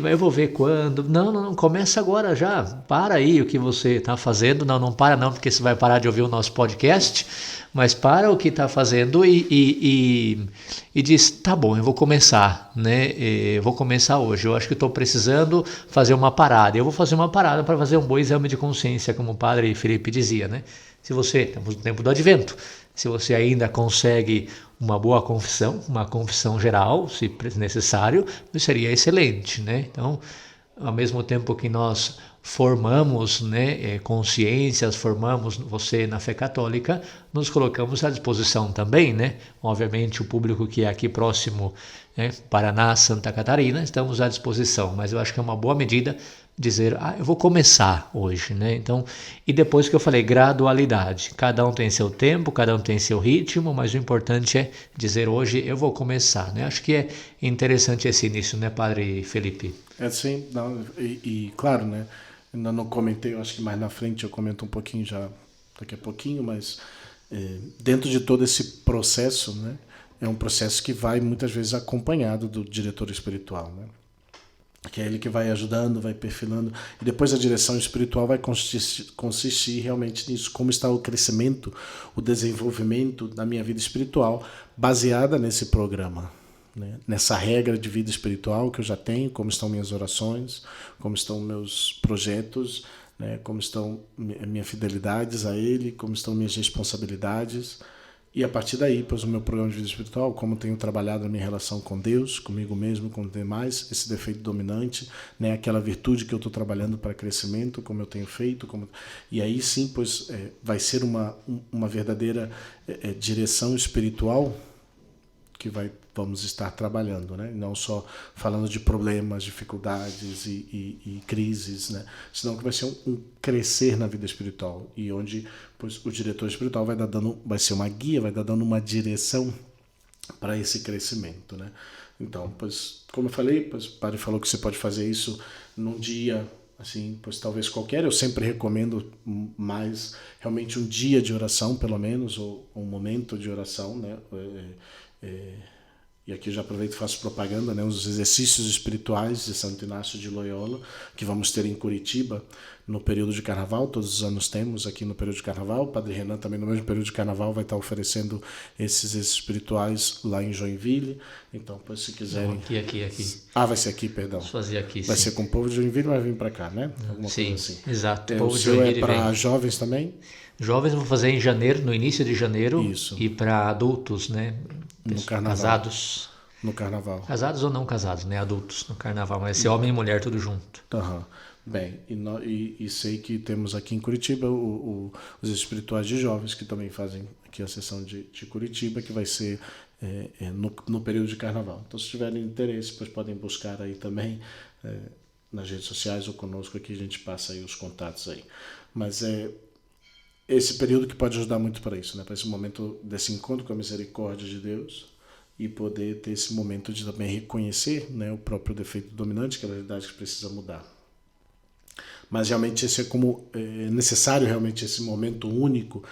eu vou ver quando, não, começa agora já, para aí o que você está fazendo, não para não, porque você vai parar de ouvir o nosso podcast, mas para o que está fazendo e diz, tá bom, eu vou começar, né? Eu vou começar hoje, eu acho que estou precisando fazer uma parada, eu vou fazer uma parada para fazer um bom exame de consciência, como o padre Felipe dizia, né? Se você, estamos no tempo do advento, se você ainda consegue uma boa confissão, uma confissão geral, se necessário, seria excelente, né? Então, ao mesmo tempo que nós formamos, né, consciências, formamos você na fé católica, nos colocamos à disposição também, né? Obviamente o público que é aqui próximo, né, Paraná, Santa Catarina, estamos à disposição, mas eu acho que é uma boa medida dizer, eu vou começar hoje, né? Então, e depois que eu falei gradualidade, cada um tem seu tempo, cada um tem seu ritmo, mas o importante é dizer hoje eu vou começar, né? Acho que é interessante esse início, né, Padre Felipe? Sim, claro, né? Ainda não comentei, eu acho que mais na frente eu comento um pouquinho já, daqui a pouquinho, mas dentro de todo esse processo, né? É um processo que vai muitas vezes acompanhado do diretor espiritual, né? Que é ele que vai ajudando, vai perfilando, e depois a direção espiritual vai consistir realmente nisso, como está o crescimento, o desenvolvimento da minha vida espiritual, baseada nesse programa, né? Nessa regra de vida espiritual que eu já tenho, como estão minhas orações, como estão meus projetos, né? Como estão minhas fidelidades a Ele, como estão minhas responsabilidades. E a partir daí, pois o meu programa de vida espiritual, como tenho trabalhado a minha relação com Deus, comigo mesmo, com os demais, esse defeito dominante, né, aquela virtude que eu estou trabalhando para crescimento, como eu tenho feito, e aí sim, pois vai ser uma verdadeira direção espiritual que vamos estar trabalhando, né? Não só falando de problemas, dificuldades e crises, né? Senão que vai ser um crescer na vida espiritual, e onde pois, o diretor espiritual vai ser uma guia, vai dar dando uma direção para esse crescimento, né? Então, pois, como eu falei, pois, o padre falou que você pode fazer isso num dia, assim, pois talvez qualquer. Eu sempre recomendo mais realmente um dia de oração, pelo menos, ou um momento de oração, né? E aqui eu já aproveito e faço propaganda, né? Os exercícios espirituais de Santo Inácio de Loyola, que vamos ter em Curitiba no período de carnaval. Todos os anos temos aqui no período de carnaval. O Padre Renan também no mesmo período de carnaval vai estar oferecendo esses exercícios espirituais lá em Joinville. Então, se quiserem... Não, aqui. Ah, vai ser aqui, perdão. Vamos fazer aqui, vai ser com o povo de Joinville, vai vir para cá, né? Alguma coisa assim. Exato. O seu é para jovens também? Jovens vão fazer em janeiro, no início de janeiro. Isso. E para adultos, né? No carnaval. Casados. No carnaval. Casados ou não casados, né? Adultos no carnaval. Mas ser homem e mulher tudo junto. Bem, e sei que temos aqui em Curitiba os espirituais de jovens, que também fazem aqui a sessão de Curitiba, que vai ser no período de carnaval. Então, se tiverem interesse, pois podem buscar aí também nas redes sociais ou conosco aqui, a gente passa aí os contatos aí. Mas esse período que pode ajudar muito para isso, né? Para esse momento desse encontro com a misericórdia de Deus, e poder ter esse momento de também reconhecer, né, o próprio defeito dominante, que é a realidade que precisa mudar. Mas realmente esse é necessário realmente esse momento único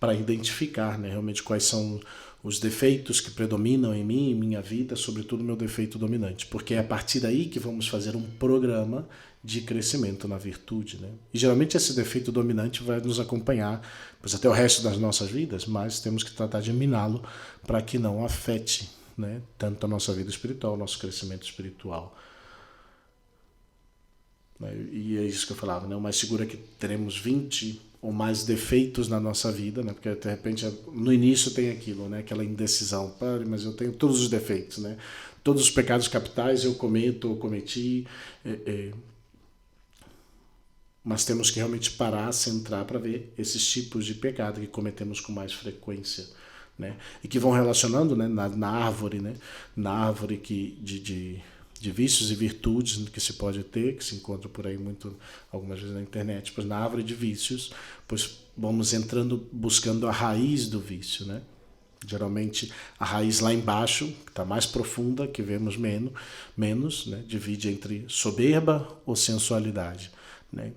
para identificar, né, realmente quais são os defeitos que predominam em mim, em minha vida, sobretudo meu defeito dominante, porque é a partir daí que vamos fazer um programa de crescimento na virtude, né? E geralmente esse defeito dominante vai nos acompanhar pois até o resto das nossas vidas, mas temos que tratar de miná-lo para que não afete, né, tanto a nossa vida espiritual, o nosso crescimento espiritual. E é isso que eu falava, né? O mais seguro é que teremos 20 ou mais defeitos na nossa vida, né? Porque de repente no início tem aquilo, né? Aquela indecisão, mas eu tenho todos os defeitos, né? Todos os pecados capitais eu cometo ou cometi, mas temos que realmente parar, centrar para ver esses tipos de pecado que cometemos com mais frequência, né? E que vão relacionando, né, na árvore, né? Na árvore de vícios e virtudes que se pode ter, que se encontra por aí muito, algumas vezes na internet, pois na árvore de vícios, pois vamos entrando, buscando a raiz do vício, né? Geralmente a raiz lá embaixo, que está mais profunda, que vemos menos, né? Divide entre soberba ou sensualidade, né?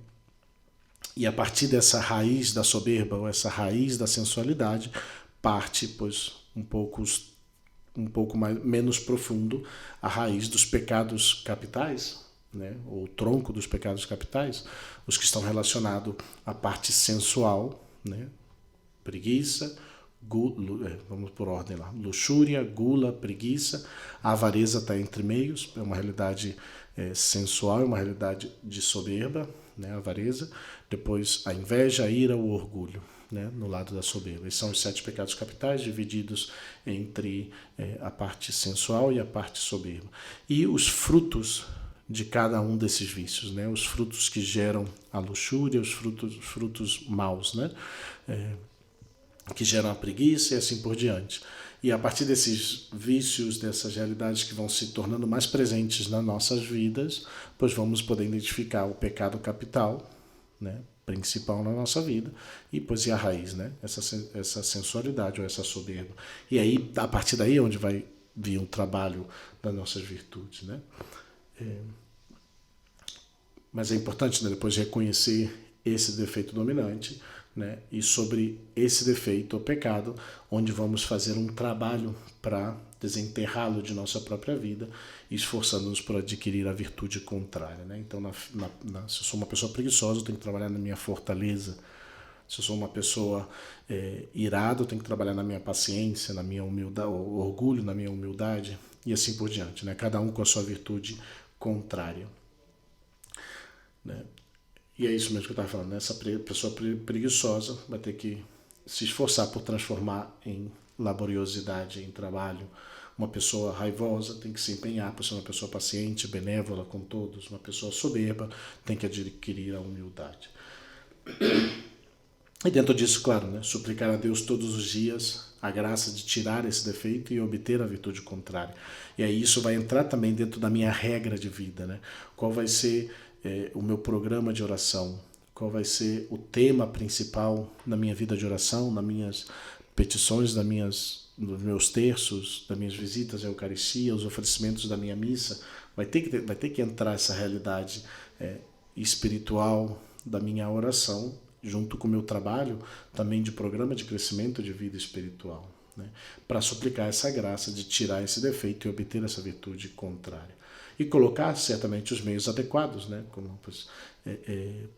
E a partir dessa raiz da soberba ou essa raiz da sensualidade, parte, pois, um pouco menos profundo, a raiz dos pecados capitais, né? Ou o tronco dos pecados capitais, os que estão relacionados à parte sensual, né? Preguiça, vamos por ordem lá, luxúria, gula, preguiça, a avareza está entre meios, é uma realidade sensual, é uma realidade de soberba, né? A avareza, depois a inveja, a ira, o orgulho, né, no lado da soberba. Esses são os 7 pecados capitais, divididos entre a parte sensual e a parte soberba. E os frutos de cada um desses vícios, né, os frutos que geram a luxúria, os frutos maus, né, que geram a preguiça e assim por diante. E a partir desses vícios, dessas realidades que vão se tornando mais presentes nas nossas vidas, pois vamos poder identificar o pecado capital, né, principal na nossa vida, e pois a raiz, né, essa sensualidade ou essa soberba. E aí, a partir daí é onde vai vir um trabalho das nossas virtudes, né? Mas é importante, né, depois reconhecer esse defeito dominante, né, e sobre esse defeito ou pecado, onde vamos fazer um trabalho para desenterrá-lo de nossa própria vida, esforçando-nos por adquirir a virtude contrária, né? Então, se eu sou uma pessoa preguiçosa, eu tenho que trabalhar na minha fortaleza. Se eu sou uma pessoa irada, eu tenho que trabalhar na minha paciência, na minha humildade, orgulho, na minha humildade, e assim por diante, né? Cada um com a sua virtude contrária, né? E é isso mesmo que eu estava falando, né? Essa pessoa preguiçosa vai ter que se esforçar por transformar em laboriosidade, em trabalho. Uma pessoa raivosa tem que se empenhar por ser uma pessoa paciente, benévola com todos. Uma pessoa soberba tem que adquirir a humildade. E dentro disso, claro, né, suplicar a Deus todos os dias a graça de tirar esse defeito e obter a virtude contrária. E aí isso vai entrar também dentro da minha regra de vida, né? Qual vai ser o meu programa de oração? Qual vai ser o tema principal na minha vida de oração, nas minhas petições, nos meus terços, das minhas visitas à Eucaristia, os oferecimentos da minha missa? Vai ter que entrar essa realidade espiritual da minha oração, junto com o meu trabalho também de programa de crescimento de vida espiritual, né? Para suplicar essa graça de tirar esse defeito e obter essa virtude contrária. E colocar certamente os meios adequados, né? Como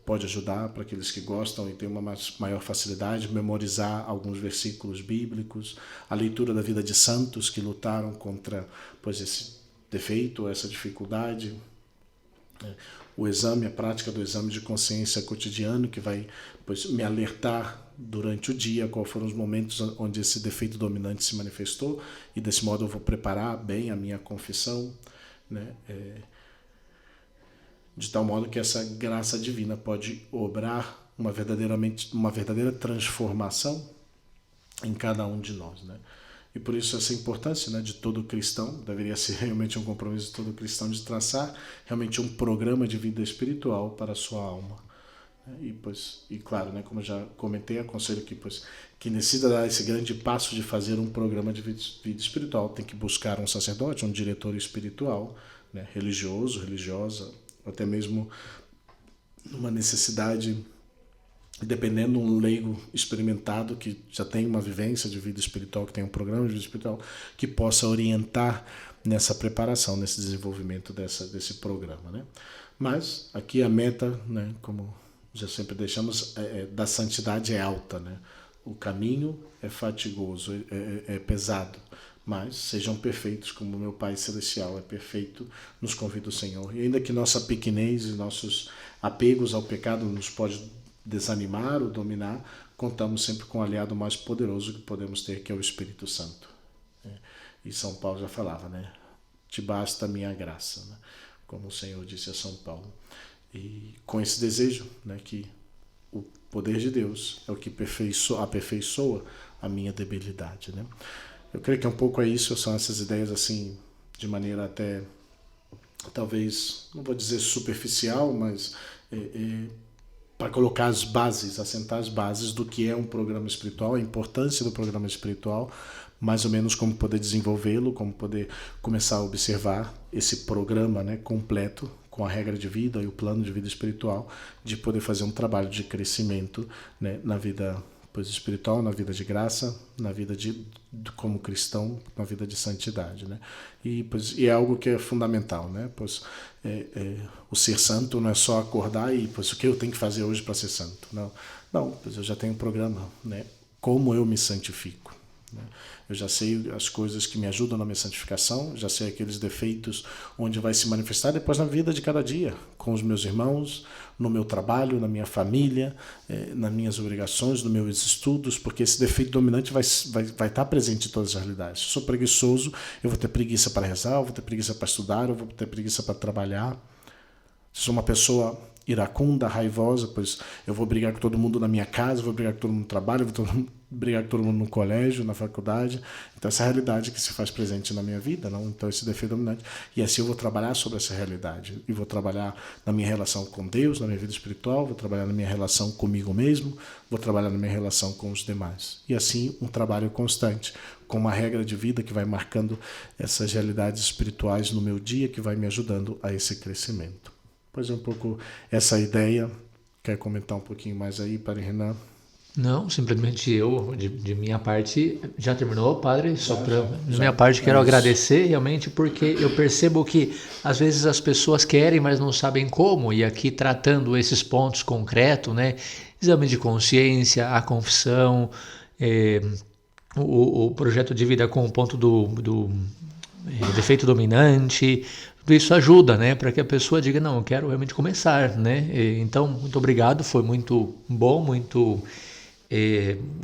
pode ajudar para aqueles que gostam e têm uma maior facilidade, memorizar alguns versículos bíblicos, a leitura da vida de santos que lutaram contra esse defeito, essa dificuldade, o exame, a prática do exame de consciência cotidiano, que vai me alertar durante o dia quais foram os momentos onde esse defeito dominante se manifestou, e desse modo eu vou preparar bem a minha confissão, né? De tal modo que essa graça divina pode obrar uma verdadeira transformação em cada um de nós, né? E por isso essa importância, né, de todo cristão, deveria ser realmente um compromisso de todo cristão de traçar realmente um programa de vida espiritual para a sua alma. E claro, né, como eu já comentei, aconselho que quem decida dar esse grande passo de fazer um programa de vida espiritual tem que buscar um sacerdote, um diretor espiritual, né, religioso, religiosa, até mesmo uma necessidade, dependendo de um leigo experimentado que já tem uma vivência de vida espiritual, que tem um programa de vida espiritual, que possa orientar nessa preparação, nesse desenvolvimento desse programa, né? Mas aqui a meta, né, como já sempre deixamos, da santidade é alta, né? O caminho é fatigoso, é pesado, mas sejam perfeitos como meu Pai Celestial é perfeito, nos convida o Senhor. E ainda que nossa pequenez e nossos apegos ao pecado nos pode desanimar ou dominar, contamos sempre com o aliado mais poderoso que podemos ter, que é o Espírito Santo. E São Paulo já falava, né? Te basta a minha graça, né? Como o Senhor disse a São Paulo. E com esse desejo, né, que o poder de Deus é o que aperfeiçoa a minha debilidade, né? Eu creio que um pouco é isso, são essas ideias assim, de maneira até, talvez, não vou dizer superficial, mas para colocar as bases, assentar as bases do que é um programa espiritual, a importância do programa espiritual, mais ou menos como poder desenvolvê-lo, como poder começar a observar esse programa, né, completo, com a regra de vida e o plano de vida espiritual, de poder fazer um trabalho de crescimento, né, na vida espiritual, na vida de graça, na vida como cristão, na vida de santidade, né? E é algo que é fundamental, né? O ser santo não é só acordar e o que eu tenho que fazer hoje para ser santo, não, eu já tenho um programa, né? Como eu me santifico, né? Eu já sei as coisas que me ajudam na minha santificação, já sei aqueles defeitos onde vai se manifestar depois na vida de cada dia, com os meus irmãos, no meu trabalho, na minha família, nas minhas obrigações, nos meus estudos, porque esse defeito dominante vai estar presente em todas as realidades. Se eu sou preguiçoso, eu vou ter preguiça para rezar, eu vou ter preguiça para estudar, eu vou ter preguiça para trabalhar. Se sou uma pessoa iracunda, raivosa, pois eu vou brigar com todo mundo na minha casa, vou brigar com todo mundo no trabalho, vou brigar com todo mundo no colégio, na faculdade. Então essa é a realidade que se faz presente na minha vida, não? Então esse defeito dominante. E assim eu vou trabalhar sobre essa realidade. E vou trabalhar na minha relação com Deus, na minha vida espiritual, vou trabalhar na minha relação comigo mesmo, vou trabalhar na minha relação com os demais. E assim um trabalho constante, com uma regra de vida que vai marcando essas realidades espirituais no meu dia, que vai me ajudando a esse crescimento. Pois é um pouco essa ideia. Quer comentar um pouquinho mais aí, Padre Renan? Não, simplesmente eu, de minha parte, já terminou, Padre? De minha parte, quero agradecer realmente, porque eu percebo que às vezes as pessoas querem, mas não sabem como, e aqui tratando esses pontos concretos, né? Exame de consciência, a confissão, o projeto de vida com o ponto do defeito dominante, tudo isso ajuda, né, para que a pessoa diga, não, eu quero realmente começar, né? Então, muito obrigado, foi muito bom, o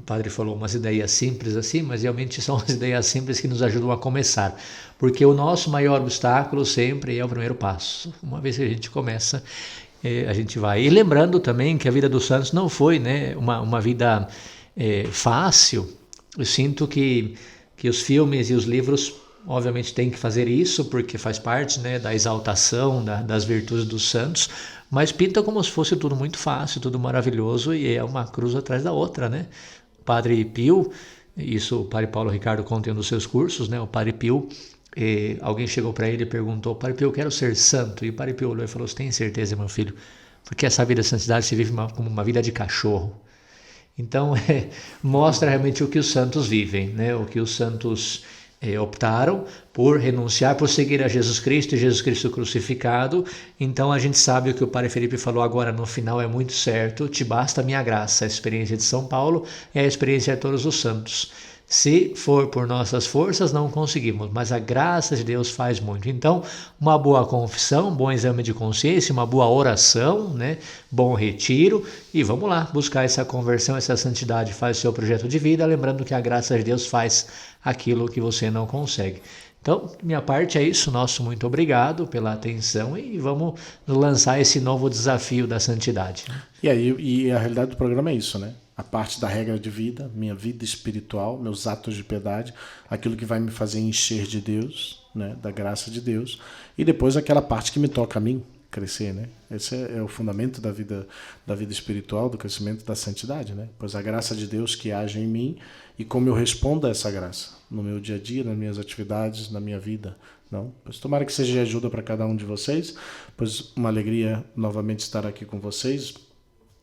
padre falou umas ideias simples assim, mas realmente são as ideias simples que nos ajudam a começar, porque o nosso maior obstáculo sempre é o primeiro passo. Uma vez que a gente começa, a gente vai. E lembrando também que a vida dos santos não foi, né, uma vida fácil. Eu sinto que os filmes e os livros, obviamente, têm que fazer isso, porque faz parte, né, da exaltação das virtudes dos santos, mas pinta como se fosse tudo muito fácil, tudo maravilhoso, e é uma cruz atrás da outra, né? O Padre Pio, isso o Padre Paulo Ricardo conta em um dos seus cursos, né? O Padre Pio, alguém chegou para ele e perguntou: Padre Pio, eu quero ser santo. E o Padre Pio olhou e falou: você tem certeza, meu filho? Porque essa vida de santidade se vive como uma vida de cachorro. Então, mostra realmente o que os santos vivem, né? O que os santos optaram por renunciar, por seguir a Jesus Cristo e Jesus Cristo crucificado. Então, a gente sabe o que o Padre Felipe falou agora no final é muito certo: te basta a minha graça. A experiência de São Paulo é a experiência de todos os santos. Se for por nossas forças, não conseguimos, mas a graça de Deus faz muito. Então, uma boa confissão, um bom exame de consciência, uma boa oração, né? Bom retiro, e vamos lá, buscar essa conversão, essa santidade, faz o seu projeto de vida, lembrando que a graça de Deus faz aquilo que você não consegue. Então, minha parte é isso, nosso muito obrigado pela atenção, e vamos lançar esse novo desafio da santidade. E a realidade do programa é isso, né? A parte da regra de vida, minha vida espiritual, meus atos de piedade, aquilo que vai me fazer encher de Deus, né? Da graça de Deus, e depois aquela parte que me toca a mim crescer, né? Esse é o fundamento da vida espiritual, do crescimento da santidade, né? Pois a graça de Deus que age em mim e como eu respondo a essa graça no meu dia a dia, nas minhas atividades, na minha vida. Não? Pois tomara que seja de ajuda para cada um de vocês, pois uma alegria novamente estar aqui com vocês.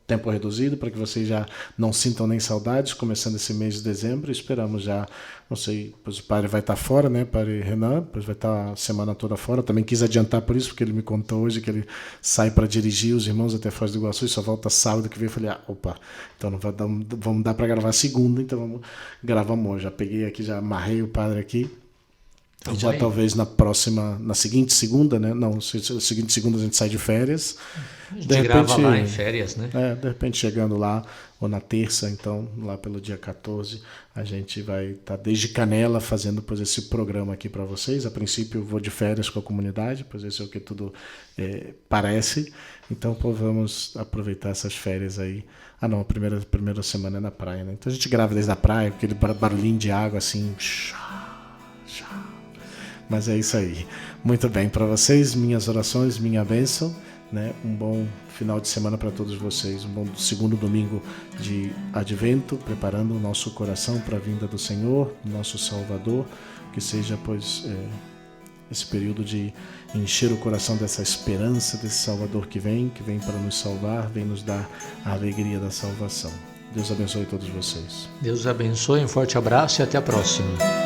Tempo reduzido, para que vocês já não sintam nem saudades, começando esse mês de dezembro. Esperamos já, não sei, pois o padre vai estar fora, né, padre Renan, pois vai estar a semana toda fora. Também quis adiantar por isso, porque ele me contou hoje que ele sai para dirigir os irmãos até Foz do Iguaçu e só volta sábado que vem. Eu falei, opa, então não vai dar, vamos dar para gravar segunda, então vamos gravar hoje. Já peguei aqui, já amarrei o padre aqui. E já talvez na seguinte segunda, né? Não, na seguinte segunda a gente sai de férias. A gente grava lá em férias, né? De repente chegando lá, ou na terça, então, lá pelo dia 14, a gente vai estar desde Canela fazendo pois, esse programa aqui para vocês. A princípio eu vou de férias com a comunidade, pois esse é o que tudo parece. Então, pois, vamos aproveitar essas férias aí. Ah não, a primeira semana é na praia, né? Então a gente grava desde a praia, aquele barulhinho de água assim... Mas é isso aí. Muito bem, para vocês, minhas orações, minha bênção, né? Um bom final de semana para todos vocês, um bom segundo domingo de Advento, preparando o nosso coração para a vinda do Senhor, nosso Salvador, que seja, pois, esse período de encher o coração dessa esperança, desse Salvador que vem para nos salvar, vem nos dar a alegria da salvação. Deus abençoe todos vocês. Deus abençoe, um forte abraço e até a próxima.